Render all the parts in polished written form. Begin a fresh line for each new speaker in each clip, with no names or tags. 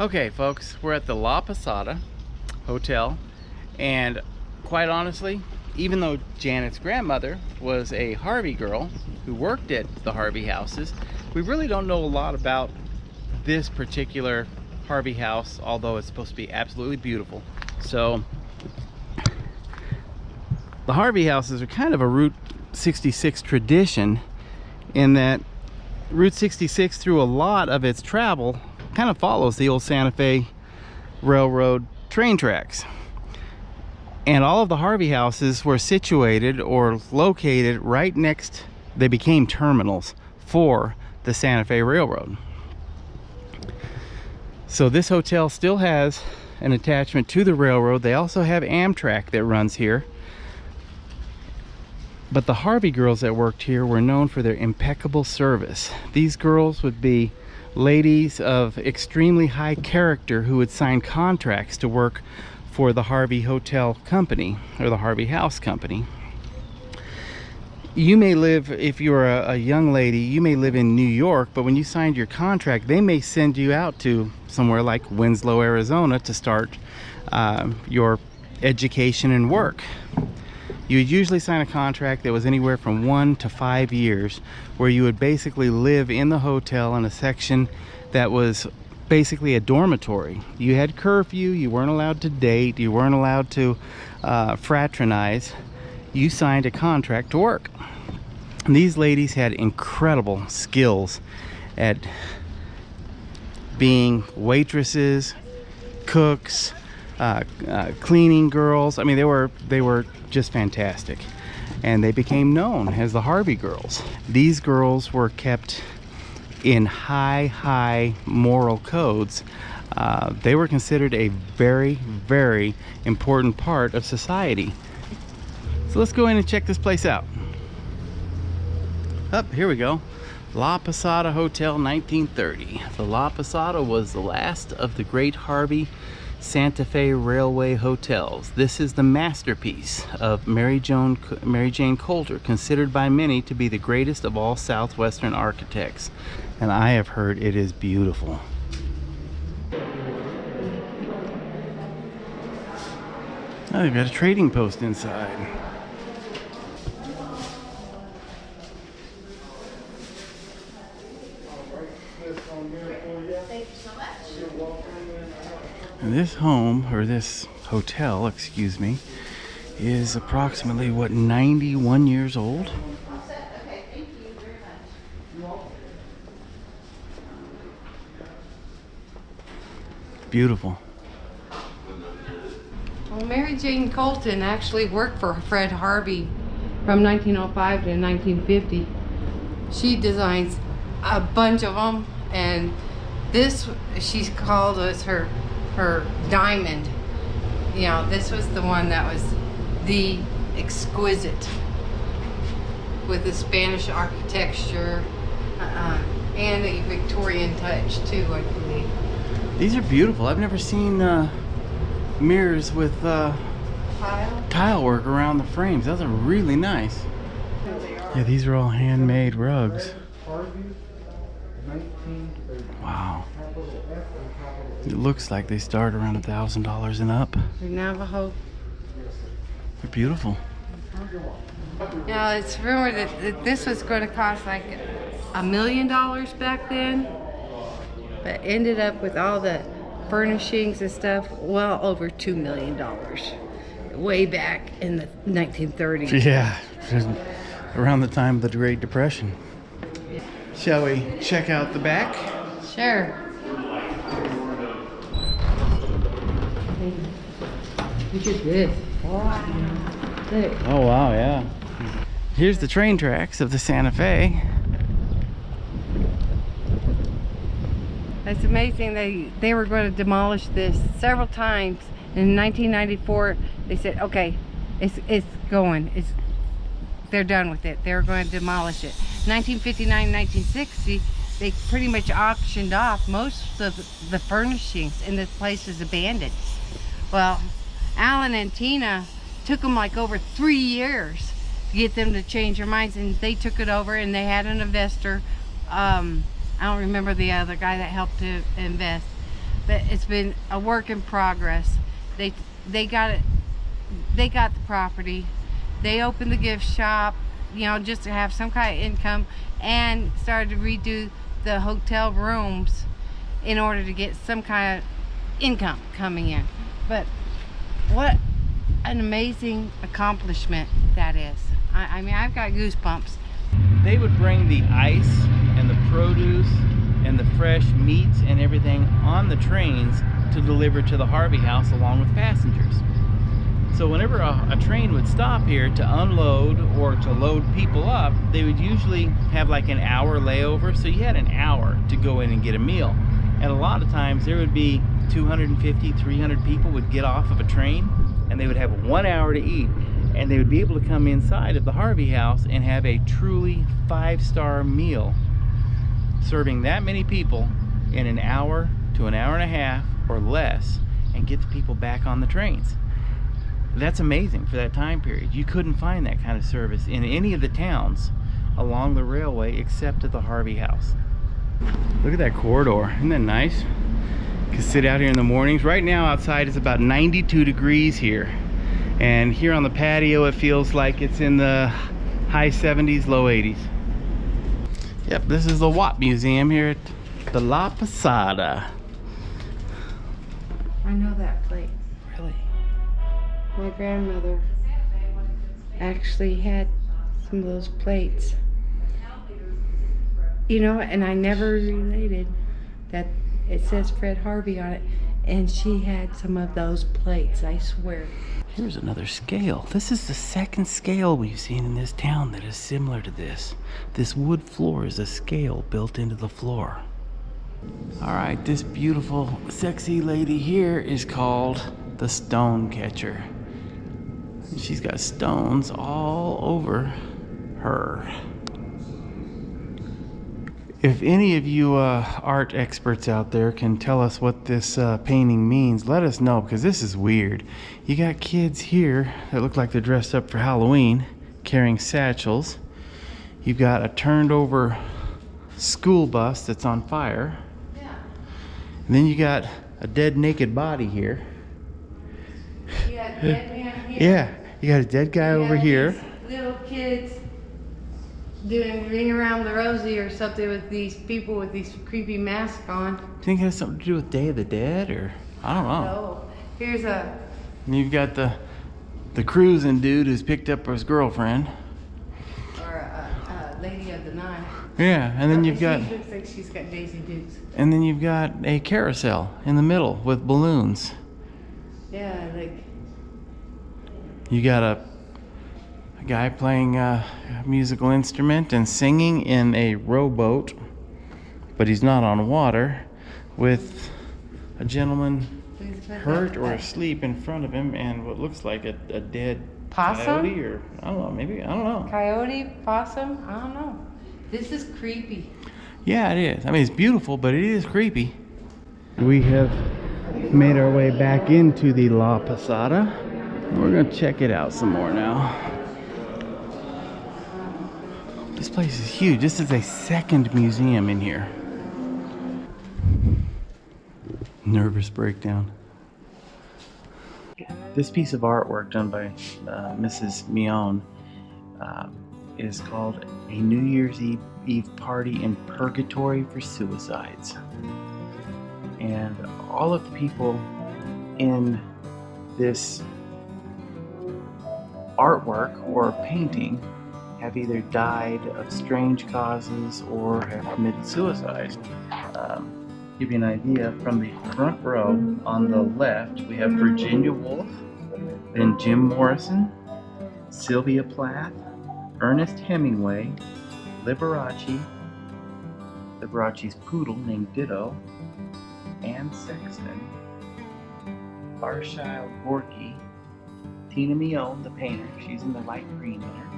Okay, folks, we're at the La Posada Hotel, and quite honestly, even though Janet's grandmother was a Harvey girl who worked at the Harvey houses, we really don't know a lot about this particular Harvey house, although it's supposed to be absolutely beautiful. So the Harvey houses are kind of a Route 66 tradition, in that Route 66 through a lot of its travel kind of follows the old Santa Fe Railroad train tracks. And all of the Harvey houses were situated or located right next, they became terminals for the Santa Fe Railroad. So this hotel still has an attachment to the railroad. They also have Amtrak that runs here. But the Harvey girls that worked here were known for their impeccable service. These girls would be ladies of extremely high character who would sign contracts to work for the Harvey Hotel Company or the Harvey House Company. You may live, if you're a young lady, you may live in New York, but when you signed your contract, they may send you out to somewhere like Winslow, Arizona to start your education and work. You would usually sign a contract that was anywhere from 1 to 5 years, where you would basically live in the hotel in a section that was basically a dormitory. You had curfew, you weren't allowed to date, you weren't allowed to fraternize. You signed a contract to work. And these ladies had incredible skills at being waitresses, cooks, cleaning girls. I mean, they were just fantastic, and they became known as the Harvey girls. These girls were kept in high moral codes. They were considered a very important part of society. So let's go in and check this place out. Here we go. La Posada Hotel, 1930. The La Posada was the last of the great Harvey Santa Fe Railway hotels. This is the masterpiece of Mary Jane Coulter, considered by many to be the greatest of all Southwestern architects. And I have heard it is beautiful. Oh, they've got a trading post inside. And this home, or this hotel, excuse me, is approximately, what, 91 years old? Beautiful.
Well, Mary Jane Colton actually worked for Fred Harvey from 1905 to 1950. She designs a bunch of them, and this she's called as her diamond. You know, this was the one that was the exquisite, with the Spanish architecture and a Victorian touch too, I believe.
These are beautiful. I've never seen mirrors with tile work around the frames. Those are really nice. Yeah, these are all handmade rugs. Wow. It looks like they start around $1,000 and up.
Navajo.
They're beautiful.
Now it's rumored that this was going to cost like $1 million back then, but ended up with all the furnishings and stuff well over $2 million way back in the 1930s.
Yeah, around the time of the Great Depression. Shall we check out the back?
Sure. Look at this. Wow.
Oh wow, yeah. Here's the train tracks of the Santa Fe.
It's amazing. They were going to demolish this several times. In 1994, they said, okay, it's going. They're done with it. They're going to demolish it. 1959, 1960, they pretty much auctioned off most of the furnishings, and the place is abandoned. Well, Alan and Tina took them like over 3 years to get them to change their minds, and they took it over, and they had an investor. I don't remember the other guy that helped to invest, but it's been a work in progress. They got it. They got the property. They opened the gift shop, you know, just to have some kind of income, and started to redo the hotel rooms in order to get some kind of income coming in. But what an amazing accomplishment that is. I mean, I've got goosebumps.
They would bring the ice and the produce and the fresh meats and everything on the trains to deliver to the Harvey house along with passengers. So whenever a train would stop here to unload or to load people up, they would usually have like an hour layover, so you had an hour to go in and get a meal. And a lot of times there would be 250, 300 people would get off of a train, and they would have 1 hour to eat, and they would be able to come inside of the Harvey house and have a truly 5-star meal, serving that many people in an hour to an hour and a half or less, and get the people back on the trains. That's amazing for that time period. You couldn't find that kind of service in any of the towns along the railway except at the Harvey house. Look at that corridor. Isn't that nice? You can sit out here in the mornings. Right now outside it's about 92 degrees here. And here on the patio it feels like it's in the high 70s, low 80s. Yep, this is the Watt Museum here at the La Posada.
I know that plate.
Really?
My grandmother actually had some of those plates. You know, and I never related that it says Fred Harvey on it, and she had some of those plates, I swear.
Here's another scale. This is the second scale we've seen in this town that is similar to this. This wood floor is a scale built into the floor. All right, this beautiful, sexy lady here is called the Stone Catcher. She's got stones all over her. If any of you art experts out there can tell us what this painting means, let us know, because this is weird. You got kids here that look like they're dressed up for Halloween, carrying satchels. You've got a turned over school bus that's on fire.
Yeah.
And then you got a dead naked body here.
You got a dead man here.
Yeah, you got a dead guy over here.
These little kids doing Ring Around the Rosie or something with these people with these creepy masks on.
Do you think it has something to do with Day of the Dead, or I don't know.
Oh, here's a...
And you've got the cruising dude who's picked up his girlfriend.
Or a Lady of the Night.
Yeah, and then you've got...
She looks like she's got Daisy Dukes.
And then you've got a carousel in the middle with balloons.
Yeah, like...
You got a guy playing a musical instrument and singing in a rowboat, but he's not on water, with a gentleman hurt or asleep in front of him, and what looks like a dead
Possum?
coyote, or I don't know, maybe, I don't know.
Coyote? Possum? I don't know. This is creepy.
Yeah, it is. I mean, it's beautiful, but it is creepy. We have made our way back into the La Posada. We're gonna check it out some more now. This place is huge. This is a second museum in here. Nervous breakdown. This piece of artwork done by Mrs. Mion is called A New Year's Eve Party in Purgatory for Suicides. And all of the people in this artwork or painting have either died of strange causes or have committed suicide. Give you an idea, from the front row on the left we have Virginia Woolf, then Jim Morrison, Sylvia Plath, Ernest Hemingway, Liberace's poodle named Ditto, Anne Sexton, Arshile Gorky, Tina Mion, the painter, she's in the light green there.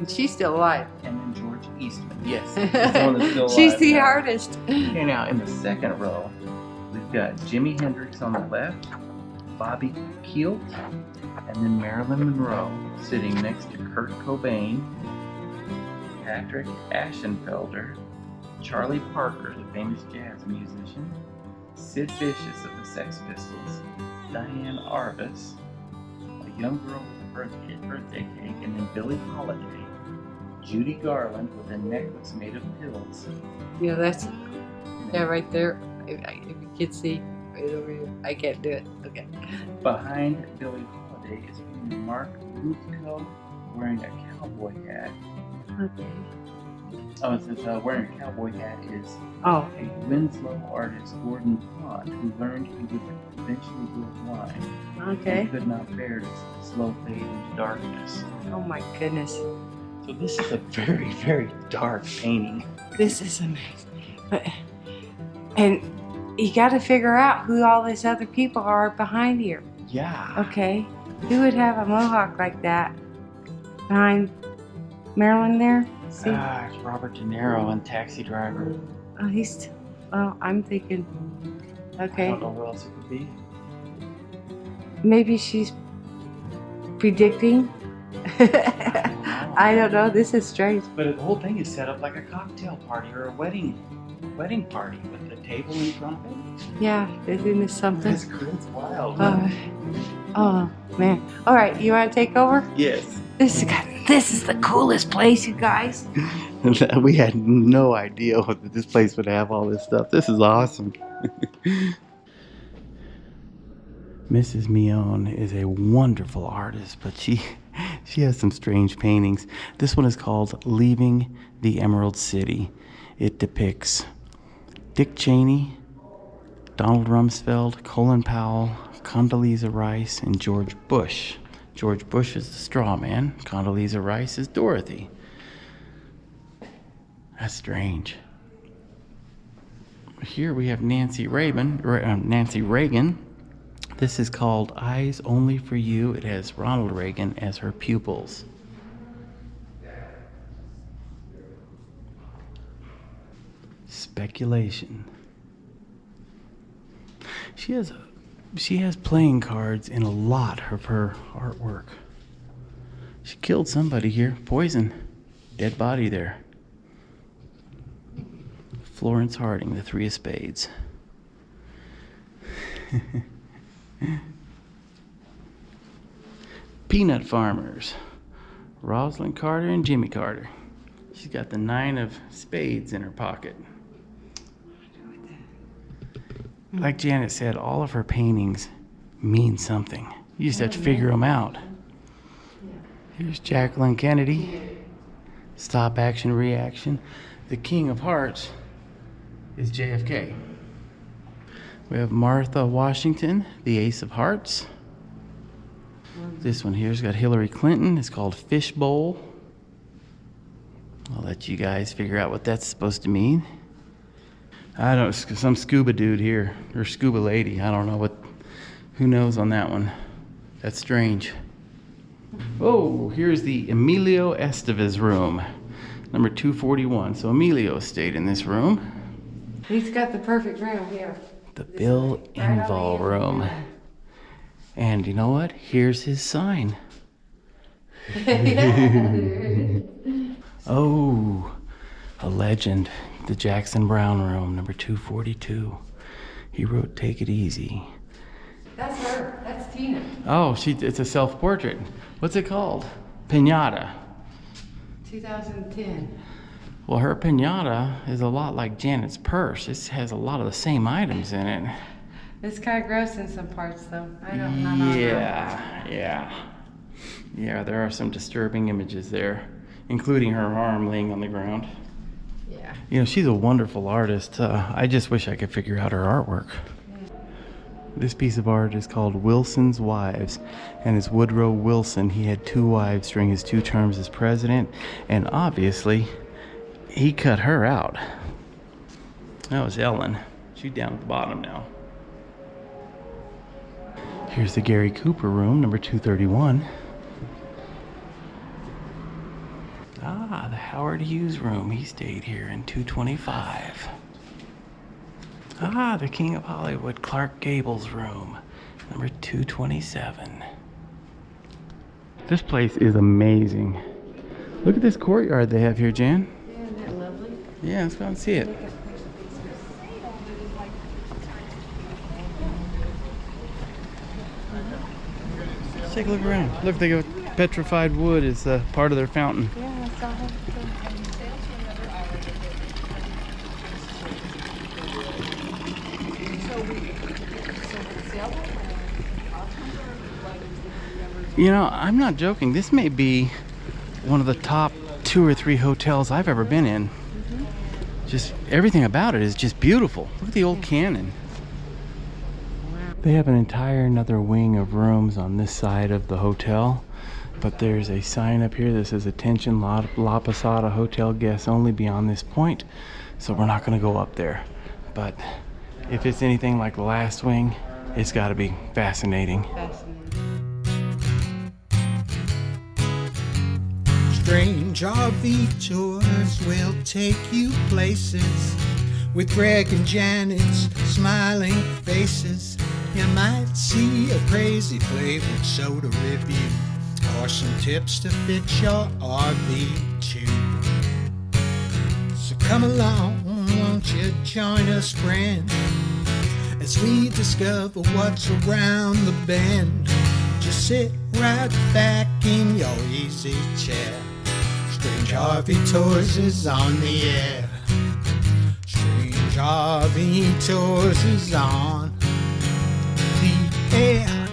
She's still alive.
And then George Eastman. Yes, she's the one that's still alive.
She's the
now.
artist.
Okay, now in the second row, we've got Jimi Hendrix on the left, Bobby Keelt, and then Marilyn Monroe sitting next to Kurt Cobain, Patrick Ashenfelder, Charlie Parker, the famous jazz musician, Sid Vicious of the Sex Pistols, Diane Arbus, a young girl with a birthday cake, and then Billie Holiday, Judy Garland with a necklace made of pills.
Yeah, that's right there. If you can see right over here, I can't do it. Okay.
Behind Billie Holiday is Mark Ruthko wearing a cowboy hat.
Okay.
Oh, it says wearing a cowboy hat is
Oh.
a Winslow artist, Gordon Pond, who learned he would eventually go blind.
Okay.
And could not bear to slow fade into darkness.
Oh my goodness.
So this is a very, very dark painting.
This is amazing. But, and you got to figure out who all these other people are behind here.
Yeah.
Okay. Who would have a mohawk like that behind Marilyn there? See?
It's Robert De Niro in Taxi Driver.
Oh, well, I'm thinking, okay.
I don't know who else it could be.
Maybe she's predicting. I don't know. This is strange.
But the whole thing is set up like a cocktail party or a wedding party with the table in front of it.
Yeah, isn't this something?
It's wild.
Oh man. All right, you want to take over?
Yes.
This is the coolest place, you guys.
We had no idea that this place would have all this stuff. This is awesome. Mrs. Mion is a wonderful artist, but she has some strange paintings. This one is called Leaving the Emerald City. It depicts Dick Cheney, Donald Rumsfeld, Colin Powell, Condoleezza Rice, and George Bush. George Bush is the straw man. Condoleezza Rice is Dorothy. That's strange. Here we have Nancy Reagan. This is called Eyes Only for You. It has Ronald Reagan as her pupils. Speculation. She has playing cards in a lot of her artwork. She killed somebody here. Poison. Dead body there. Florence Harding, the Three of Spades. Peanut Farmers. Rosalind Carter and Jimmy Carter. She's got the 9 of spades in her pocket. Like Janet said, all of her paintings mean something. You just have to figure them out. Here's Jacqueline Kennedy. Stop action reaction. The King of Hearts is JFK. We have Martha Washington, the Ace of Hearts. This one here's got Hillary Clinton. It's called Fishbowl. I'll let you guys figure out what that's supposed to mean. I don't know, some scuba dude here, or scuba lady. I don't know who knows on that one. That's strange. Oh, here's the Emilio Estevez room, number 241. So Emilio stayed in this room.
He's got the perfect room here.
The Bill Engvall room. And you know what? Here's his sign. Oh, a legend. The Jackson Brown room, number 242. He wrote Take It Easy.
That's her. That's Tina.
Oh, it's a self-portrait. What's it called? Pinata.
2010.
Well, her pinata is a lot like Janet's purse. It has a lot of the same items in it.
It's kind of gross in some parts, though. I don't know.
Yeah, there are some disturbing images there, including her arm laying on the ground.
Yeah.
You know, she's a wonderful artist. I just wish I could figure out her artwork. This piece of art is called Wilson's Wives, and it's Woodrow Wilson. He had 2 wives during his 2 terms as president, and obviously, he cut her out. That was Ellen. She's down at the bottom now. Here's the Gary Cooper room, number 231. Ah, the Howard Hughes room. He stayed here in 225. Ah, the King of Hollywood, Clark Gable's room, number 227. This place is amazing. Look at this courtyard they have here, Jan.
Isn't that lovely?
Yeah, let's go and see it. Let's take a look around. Look, they got petrified wood is part of their fountain.
Yeah, I saw it.
You know, I'm not joking. This may be one of the top 2 or 3 hotels I've ever been in. Just everything about it is just beautiful. Look at the old cannon. They have an entire another wing of rooms on this side of the hotel, but there's a sign up here that says attention La Posada Hotel guests only beyond this point, so we're not going to go up there. But if it's anything like the last wing, it's got to be fascinating.
Strange RV tours will take you places with Greg and Janet's smiling faces. You might see a crazy flavored soda review or some tips to fix your RV too. So come along, won't you join us, friend, as we discover what's around the bend. Just sit right back in your easy chair. Strange RV Tours is on the air. Strange RV Tours is on the air.